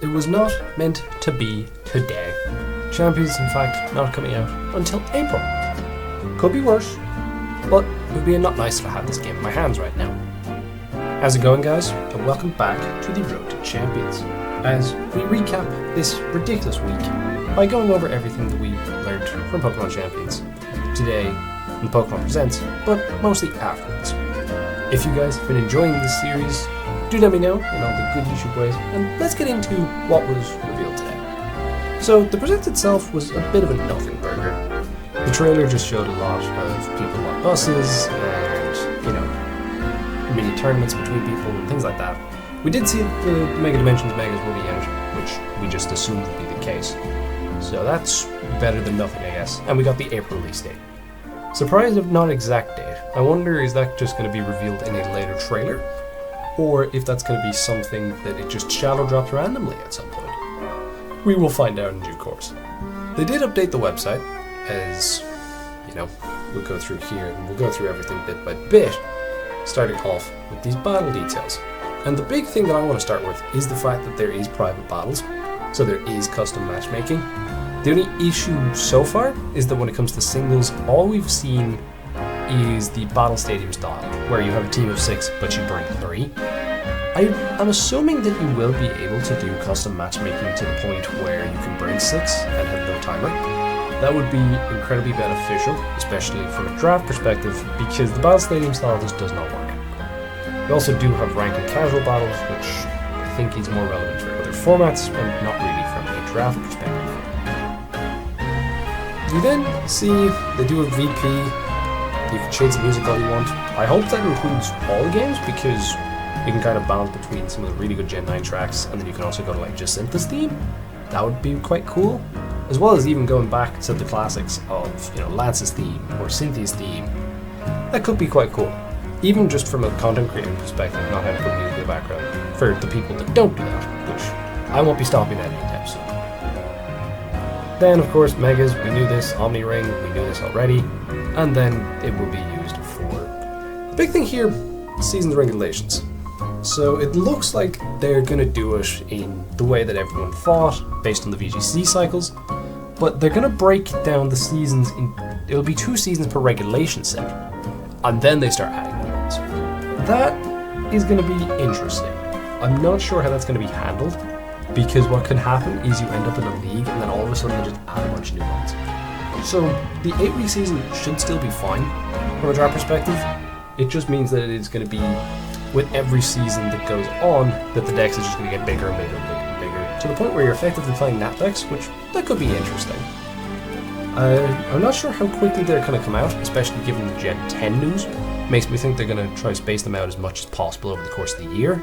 it was not meant to be today. Champions, in fact, not coming out until April. Could be worse, but it would be not nice to have this game in my hands right now. How's it going, guys? And welcome back to the Road to Champions, as we recap this ridiculous week by going over everything that we learned from Pokemon Champions today in Pokemon Presents, but mostly afterwards. If you guys have been enjoying this series, do let me know in all the good YouTube ways, and let's get into what was revealed today. So, the present itself was a bit of a nothing burger. The trailer just showed a lot of people on buses and, mini tournaments between people and things like that. We did see the Mega Dimensions Megas will be out, which we just assumed would be the case. So that's better than nothing, I guess. And we got the April release date. Surprised of not exact date. I wonder, is that just going to be revealed in a later trailer? Or if that's going to be something that it just shadow drops randomly at some point. We will find out in due course. They did update the website, as, we'll go through here and we'll go through everything bit by bit, starting off with these battle details. And the big thing that I want to start with is the fact that there is private battles, so there is custom matchmaking. The only issue so far is that when it comes to singles, all we've seen is the battle stadium style, where you have a team of 6 but you bring 3. I'm assuming that you will be able to do custom matchmaking to the point where you can bring 6 and have no timer. That would be incredibly beneficial, especially from a draft perspective, because the battle stadium style just does not work. We also do have ranked and casual battles, which I think is more relevant for other formats and not really from a draft perspective. You then see they do a VP. You can change the music all you want. I hope that includes all the games, because you can kind of balance between some of the really good Gen 9 tracks, and then you can also go to like Jacinta's theme. That would be quite cool. As well as even going back to the classics of, Lance's theme or Cynthia's theme. That could be quite cool. Even just from a content creating perspective, not having put music in the background. For the people that don't do that, which I won't be stopping at anytime soon. Then, of course, Megas, we knew this. Omni Ring, we knew this already. And then it will be used for... The big thing here, season's regulations. So it looks like they're going to do it in the way that everyone thought, based on the VGC cycles. But they're going to break down the seasons in... It'll be 2 seasons per regulation set. And then they start adding new ones. That is going to be interesting. I'm not sure how that's going to be handled, because what can happen is you end up in a league and then all of a sudden they just add a bunch of new ones. So the 8-week season should still be fine from a draft perspective. It just means that it's going to be, with every season that goes on, that the decks are just going to get bigger and bigger and bigger and bigger, to the point where you're effectively playing nat decks, which that could be interesting. I'm not sure how quickly they're going to come out, especially given the Gen 10 news. Makes me think they're going to try to space them out as much as possible over the course of the year.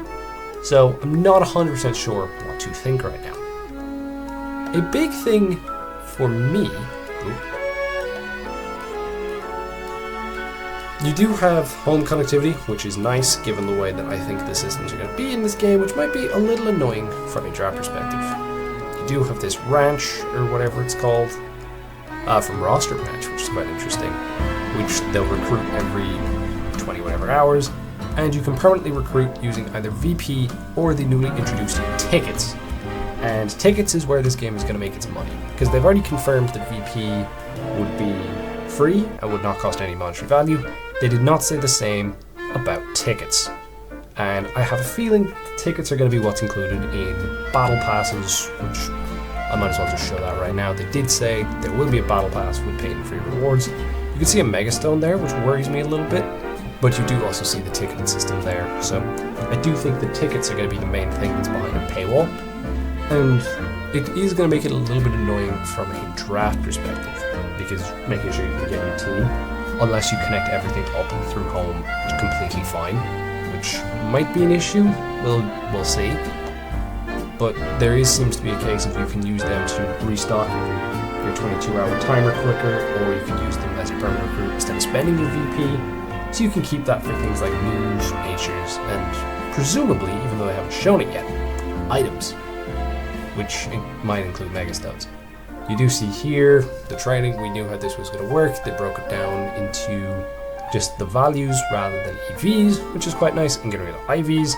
So I'm not 100% sure what to think right now. A big thing for me... You do have home connectivity, which is nice given the way that I think the systems are going to be in this game, which might be a little annoying from a draft perspective. You do have this ranch, or whatever it's called, from Roster Match, which is quite interesting, which they'll recruit every 20 whatever hours, and you can permanently recruit using either VP or the newly introduced tickets. And tickets is where this game is going to make its money, because they've already confirmed that VP would be free and would not cost any monetary value. They did not say the same about tickets. And I have a feeling tickets are going to be what's included in battle passes, which I might as well just show that right now. They did say there will be a battle pass with paid and free rewards. You can see a Megastone there, which worries me a little bit, but you do also see the ticketing system there. So I do think the tickets are going to be the main thing that's behind a paywall. And it is going to make it a little bit annoying from a draft perspective, because making sure you can get your team, unless you connect everything up through home, is completely fine, which might be an issue. We'll see. But there seems to be a case of you can use them to restock your 22-hour timer quicker, or you can use them as a permanent recruit instead of spending your VP. So you can keep that for things like news, natures, and presumably, even though they haven't shown it yet, items, which might include Megastones. You do see here the training. We knew how this was going to work. They broke it down into just the values rather than EVs, which is quite nice, and getting rid of IVs.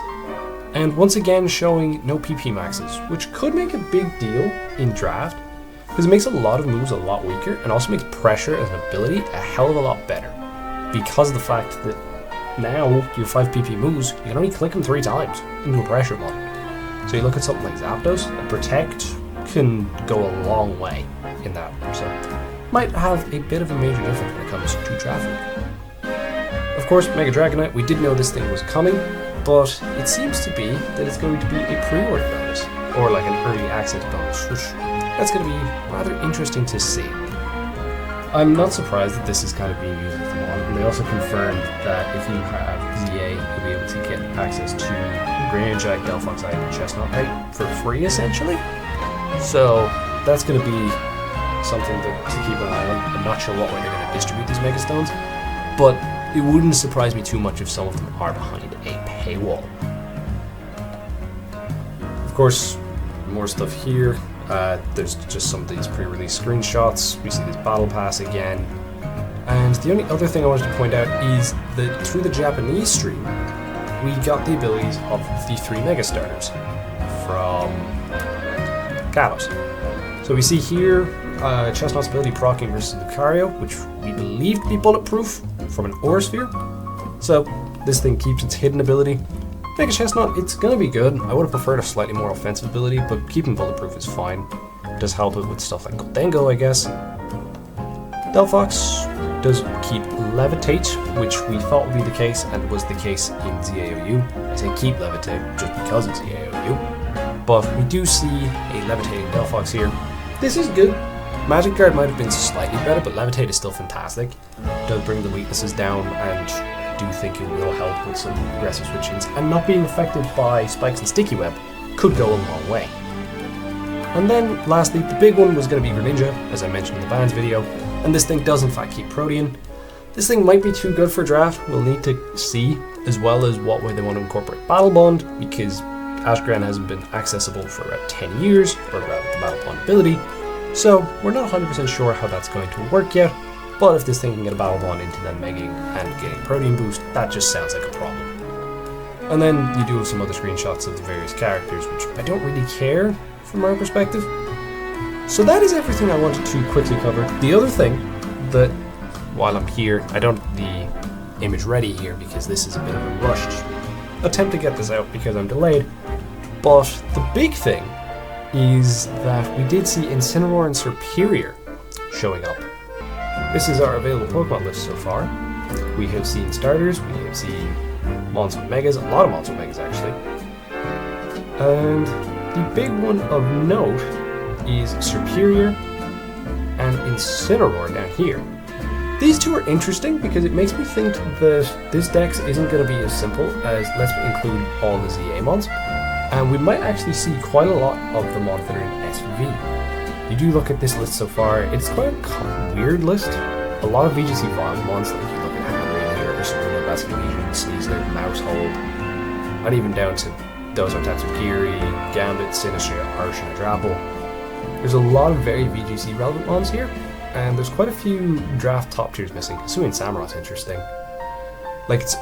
And once again showing no PP maxes, which could make a big deal in draft, because it makes a lot of moves a lot weaker and also makes pressure as an ability a hell of a lot better. Because of the fact that now your 5 PP moves, you can only click them 3 times into a pressure mod. So you look at something like Zapdos, and Protect can go a long way in that, so might have a bit of a major difference when it comes to traffic. Of course, Mega Dragonite, we did know this thing was coming, but it seems to be that it's going to be a pre-order bonus, or like an early access bonus, which that's going to be rather interesting to see. I'm not surprised that this is kind of being used as the mod, and they also confirmed that if you have ZA, you'll be able to get access to Greninja, Jack, Delphox, and Chestnut Knight for free, essentially. So that's going to be something to keep an eye on. I'm not sure what way they're going to distribute these Mega Stones, but it wouldn't surprise me too much if some of them are behind a paywall. Of course, more stuff here. There's just some of these pre-release screenshots. We see this Battle Pass again. And the only other thing I wanted to point out is that through the Japanese stream, we got the abilities of the 3 Mega Starters from Kalos. So we see here Chestnut's ability proccing versus Lucario, which we believe to be bulletproof from an Aura Sphere. So this thing keeps its hidden ability. Mega Chestnut, it's going to be good. I would have preferred a slightly more offensive ability, but keeping bulletproof is fine. It does help it with stuff like Goldengo, I guess. Delphox does keep Levitate, which we thought would be the case, and was the case in ZAOU. I say keep Levitate just because it's ZAOU. But we do see a Levitating Delphox here. This is good. Magic Guard might have been slightly better, but Levitate is still fantastic. It does bring the weaknesses down, and I do think it will help with some aggressive switch-ins, and not being affected by Spikes and Sticky Web could go a long way. And then, lastly, the big one was going to be Greninja, as I mentioned in the bans video, and this thing does in fact keep Protean. This thing might be too good for draft, we'll need to see, as well as what way they want to incorporate Battle Bond, because Ashgran hasn't been accessible for about 10 years, or rather the Battle Bond ability, so we're not 100% sure how that's going to work yet, but if this thing can get a Battle Bond into them megging and getting Protean boost, that just sounds like a problem. And then you do have some other screenshots of the various characters, which I don't really care from our perspective. So that is everything I wanted to quickly cover. The other thing that, while I'm here, I don't have the image ready here because this is a bit of a rushed attempt to get this out because I'm delayed, but the big thing is that we did see Incineroar and Serperior showing up. This is our available Pokemon list so far. We have seen starters, we have seen Mons with Megas, a lot of Mons with Megas actually. And the big one of note is Serperior and Incineroar down here. These two are interesting because it makes me think that this dex isn't going to be as simple as let's include all the ZA Mons, and we might actually see quite a lot of the Mons that are in SV. You do look at this list so far, it's quite a weird list. A lot of VGC Mons, like you look at Henry here, Ursaluna, Basculesian, Sneasler, Mousehold, and even down to those on Tatsugiri, Gambit, Sinistcha, Harsh, and Drapple. There's a lot of very VGC relevant Mons here, and there's quite a few draft top tiers missing. Hisuian Samurot's interesting. Like, it's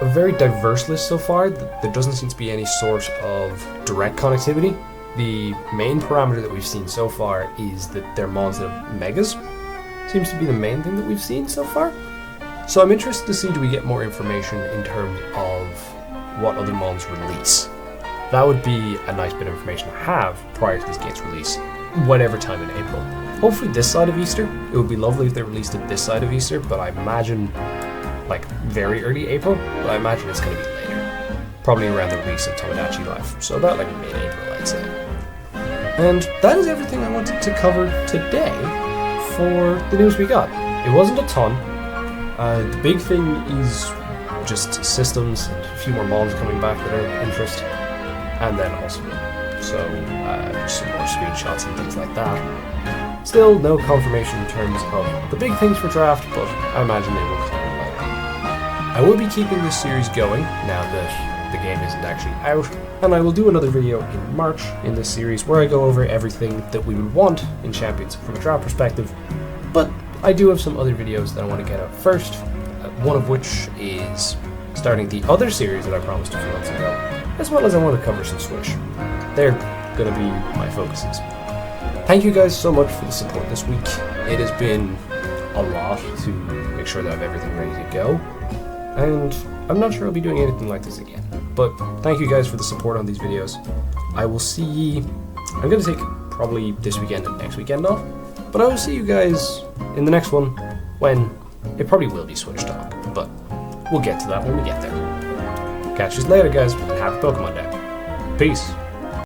a very diverse list so far. There doesn't seem to be any sort of direct connectivity. The main parameter that we've seen so far is that they're Mons that have Megas. Seems to be the main thing that we've seen so far. So I'm interested to see, do we get more information in terms of what other Mons release. That would be a nice bit of information to have prior to this game's release, whatever time in April. Hopefully this side of Easter. It would be lovely if they released it this side of Easter, but I imagine like very early April, but I imagine it's going to be later. Probably around the release of Tomodachi Life, so about like mid-April I'd say. And that is everything I wanted to cover today for the news we got. It wasn't a ton. The big thing is just systems and a few more Mons coming back that are of interest, and then also some more screenshots and things like that. Still no confirmation in terms of the big things for draft, but I imagine they will come later. I will be keeping this series going now that the game isn't actually out, and I will do another video in March in this series where I go over everything that we would want in Champions from a draft perspective, but I do have some other videos that I want to get out first, one of which is starting the other series that I promised a few months ago, as well as I want to cover some Switch. They're going to be my focuses. Thank you guys so much for the support this week. It has been a lot to make sure that I have everything ready to go, and I'm not sure I'll be doing anything like this again. But thank you guys for the support on these videos. I will see... I'm going to take probably this weekend and next weekend off, but I will see you guys in the next one when it probably will be Switch Talk, but we'll get to that when we get there. Catch you later, guys, and have a Pokemon day. Peace.